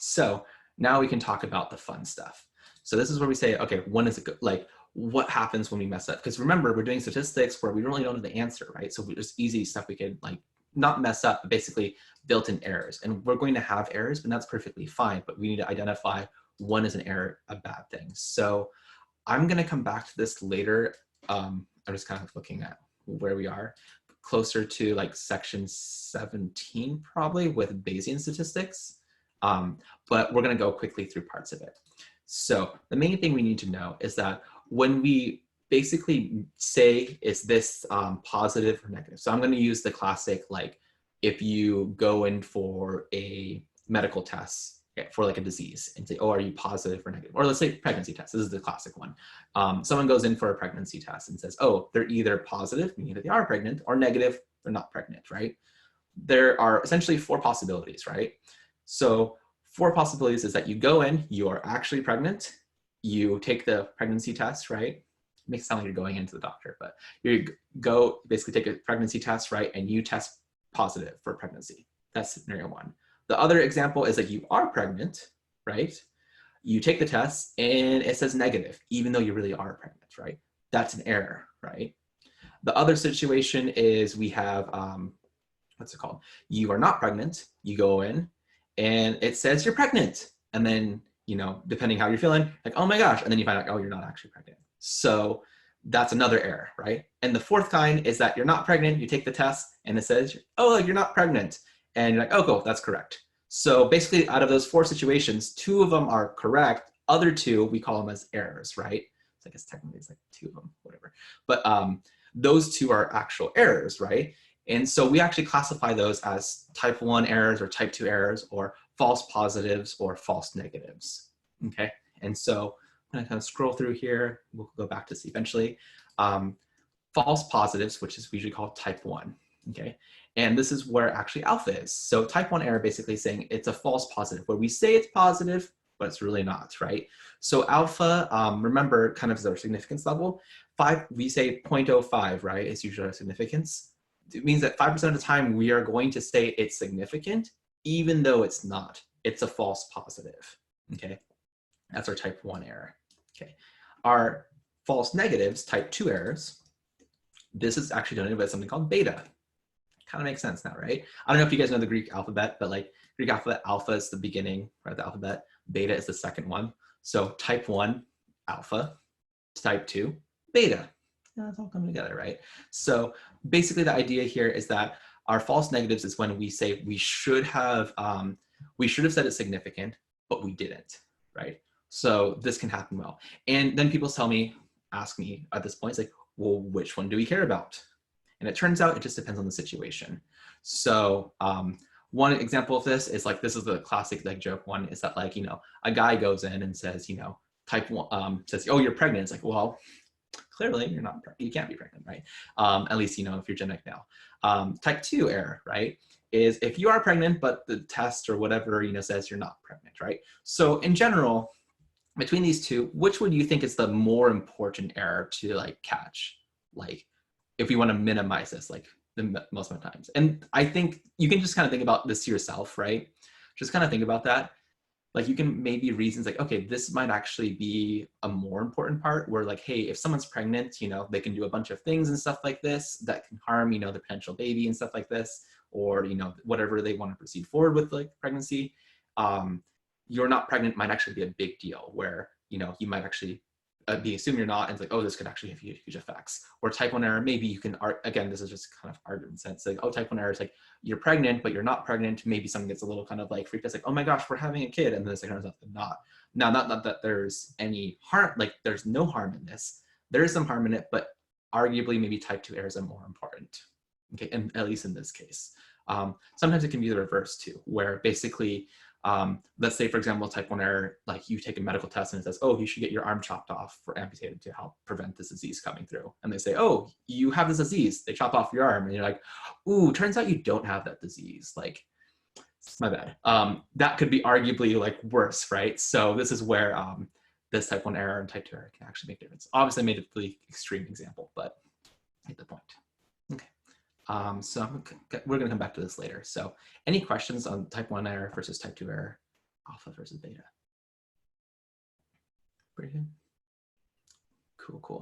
So now we can talk about the fun stuff. So this is where we say, okay, when is it good? Like, what happens when we mess up? Because remember, we're doing statistics where we really don't know the answer, right? So there's easy stuff we can like not mess up, but basically built-in errors. And we're going to have errors, but that's perfectly fine. But we need to identify when is an error a bad thing. So I'm going to come back to this later. I'm just kind of looking at where we are, closer to like section 17 probably with Bayesian statistics. But we're going to go quickly through parts of it. So the main thing we need to know is that when we basically say, is this positive or negative? So I'm going to use the classic, like if you go in for a medical test for like a disease and say, oh, are you positive or negative? Or let's say pregnancy test. This is the classic one. Someone goes in for a pregnancy test and says, oh, they're either positive, meaning that they are pregnant, or negative, they're not pregnant, right? There are essentially 4 possibilities, right? So 4 possibilities is that you go in, you are actually pregnant, you take the pregnancy test, right? It makes it sound like you're going into the doctor, but you go basically take a pregnancy test, right? And you test positive for pregnancy. That's scenario 1. The other example is that you are pregnant, right? You take the test and it says negative, even though you really are pregnant, right? That's an error, right? The other situation is we have, what's it called? You are not pregnant, you go in and it says you're pregnant. And then, you know, depending how you're feeling, like, oh my gosh, and then you find out, oh, you're not actually pregnant. So that's another error, right? And the 4th kind is that you're not pregnant, you take the test and it says, oh, you're not pregnant. And you're like, oh, cool, that's correct. So basically out of those 4 situations, 2 of them are correct. Other 2, we call them as errors, right? So I guess technically it's like 2 of them, whatever. But those 2 are actual errors, right? And so we actually classify those as type 1 errors or type 2 errors or false positives or false negatives, okay? And so I'm gonna kind of scroll through here. We'll go back to this eventually. False positives, which is usually called type 1, okay? And this is where actually alpha is. So type 1 error basically saying it's a false positive, where we say it's positive, but it's really not, right? So alpha, remember, kind of is our significance level. We say 0.05, right? It's usually our significance. It means that 5% of the time we are going to say it's significant, even though it's not. It's a false positive, okay? That's our type 1 error, okay? Our false negatives, type 2 errors, this is actually denoted by something called beta. Kind of makes sense now, right? I don't know if you guys know the Greek alphabet, but like Greek alphabet, alpha is the beginning, right? The alphabet, beta is the second one. So type 1, alpha, type 2, beta. Yeah, it's all coming together, right? So basically the idea here is that our false negatives is when we say we should have said it's significant, but we didn't, right? So this can happen well. And then people ask me at this point, it's like, well, which one do we care about? And it turns out it just depends on the situation. So one example of this is like, this is the classic like joke one, is that like, you know, a guy goes in and says, you know, type 1, says, oh, you're pregnant. It's like, well, clearly you're not, you can't be pregnant, right? At least, you know, if you're genetic male. Type 2 error, right, is if you are pregnant, but the test or whatever, you know, says you're not pregnant, right? So in general, between these 2, which would you think is the more important error to like catch? Like, if we want to minimize this, like the most of the times. And I think you can just kind of think about this yourself, right? Just kind of think about that. Like you can maybe reasons like, okay, this might actually be a more important part where like, hey, if someone's pregnant, you know, they can do a bunch of things and stuff like this that can harm, you know, the potential baby and stuff like this, or, you know, whatever they want to proceed forward with like pregnancy. You're not pregnant might actually be a big deal where, you know, you might actually assume you're not, and it's like, oh, this could actually have huge effects. Or type 1 error, maybe you can, again, this is just kind of argument sense, like, oh, type 1 error is like, you're pregnant, but you're not pregnant. Maybe someone gets a little kind of like freaked out, like, oh my gosh, we're having a kid. And then it's like, turns out not. Now, not that there's any harm, like there's no harm in this. There is some harm in it, but arguably maybe type 2 errors are more important, okay, and at least in this case. Sometimes it can be the reverse too, where basically, let's say, for example, type 1 error, like you take a medical test and it says, oh, you should get your arm chopped off or amputated to help prevent this disease coming through. And they say, oh, you have this disease. They chop off your arm and you're like, ooh, turns out you don't have that disease. Like, my bad. That could be arguably like worse, right? So this is where this type 1 error and type 2 error can actually make a difference. Obviously I made a really extreme example, but I get the point. Okay. So we're going to come back to this later. So any questions on type 1 error versus type 2 error? alpha versus beta. Pretty good. Cool, cool.